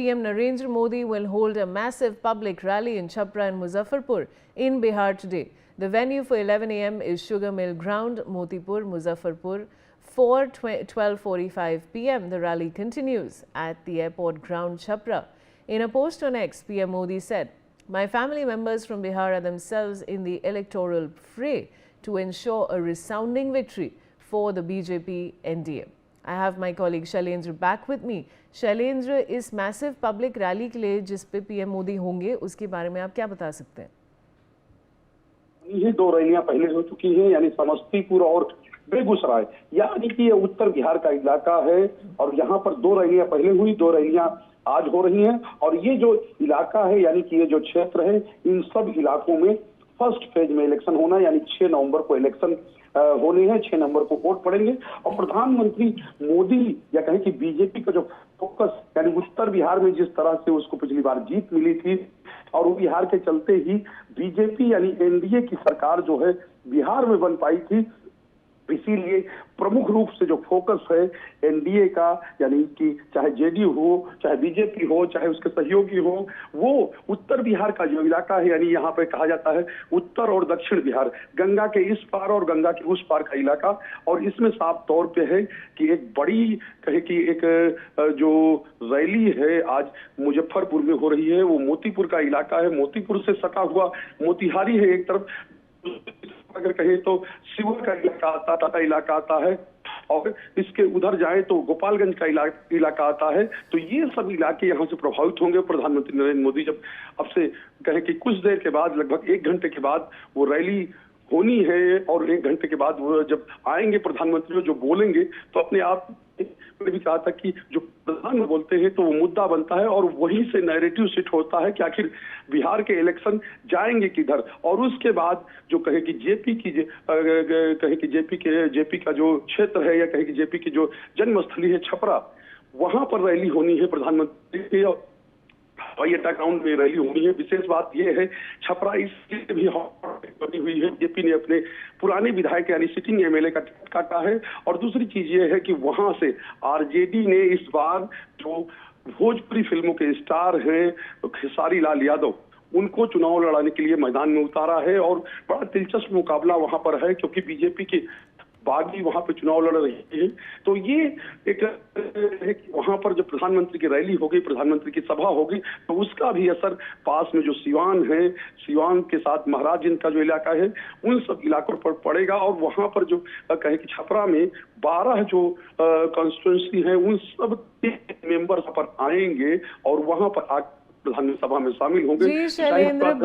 PM Narendra Modi will hold a massive public rally in Chhapra and Muzaffarpur in Bihar today. The venue for 11 a.m. is Sugar Mill Ground, Motipur, Muzaffarpur. For 12:45 p.m., the rally continues at the airport ground, Chhapra. In a post on X, PM Modi said, "My family members from Bihar are themselves in the electoral fray to ensure a resounding victory for the BJP NDA." I have my colleague Shailendra back with me. Shailendra, इस massive public rally के लिए जिस पे PM Modi होंगे उसके बारे में आप क्या बता सकते हैं? ये दो रैलियां पहले हो चुकी हैं, यानी समस्तीपुर और बेगूसराय, यानी कि ये उत्तर बिहार का इलाका है और यहाँ पर दो रैलियां पहले हुई, दो रैलियां आज हो रही हैं। और ये जो इलाका है, यानी कि ये जो क्षेत्र है, इन सब इलाकों में फर्स्ट फेज में इलेक्शन होना, यानी 6 नवंबर को इलेक्शन होने हैं, 6 नवंबर को वोट पड़ेंगे। और प्रधानमंत्री मोदी या कहें कि बीजेपी का जो फोकस, यानी उत्तर बिहार में जिस तरह से उसको पिछली बार जीत मिली थी और वो बिहार के चलते ही बीजेपी यानी एनडीए की सरकार जो है बिहार में बन पाई थी, इसीलिए प्रमुख रूप से जो फोकस है एनडीए का, यानी कि चाहे जेडीयू हो, चाहे बीजेपी हो, चाहे उसके सहयोगी हो, वो उत्तर बिहार का जो इलाका है, यानी यहाँ पे कहा जाता है उत्तर और दक्षिण बिहार, गंगा के इस पार और गंगा के उस पार का इलाका। और इसमें साफ तौर पे है कि एक बड़ी कहे कि एक जो रैली है आज मुजफ्फरपुर में हो रही है, वो मोतीपुर का इलाका है। मोतीपुर से सटा हुआ मोतिहारी है एक तरफ, अगर कहें तो शिवहर का इलाका आता, टाटा इलाका आता है, और इसके उधर जाए तो गोपालगंज का इलाका आता है। तो ये सब इलाके यहाँ से प्रभावित होंगे। प्रधानमंत्री नरेंद्र मोदी जब अब से कहें कि कुछ देर के बाद, लगभग 1 घंटे के बाद वो रैली होनी है और 1 घंटे के बाद वो जब आएंगे प्रधानमंत्री जो बोलेंगे, तो अपने आप मैंने भी कहा था कि जो प्रधान बोलते हैं तो वो मुद्दा बनता है और वहीं से नैरेटिव सेट होता है कि आखिर बिहार के इलेक्शन जाएंगे किधर। और उसके बाद जो कहे कि जेपी का जो क्षेत्र है, या कहे कि जेपी की जो जन्मस्थली है छपरा, वहां पर रैली होनी है प्रधानमंत्री की। हवाई अड्डा ग्राउंड में रैली होनी है। विशेष बात यह है, छपरा इसलिए भी बनी हुई है, बीजेपी ने अपने पुराने विधायक यानी सिटिंग एमएलए का टिकट काटा है। और दूसरी चीज ये है कि वहां से आरजेडी ने इस बार जो भोजपुरी फिल्मों के स्टार हैं खेसारी लाल यादव, उनको चुनाव लड़ाने के लिए मैदान में उतारा है। और बड़ा दिलचस्प मुकाबला वहां पर है, क्योंकि बीजेपी के बागी वहां पे चुनाव लड़ रही है। तो ये एक है कि वहां पर जब प्रधानमंत्री की रैली होगी, प्रधानमंत्री की सभा होगी, तो उसका भी असर पास में जो सिवान है, सिवान के साथ महाराजगंज का जो इलाका है, उन सब इलाकों पर पड़ेगा। और वहां पर जो कहे कि छपरा में 12 जो कॉन्स्टिट्यूंसी है, उन सब मेंबर्स पर आएंगे और वहां पर प्रधानमंत्री सभा में शामिल होंगे।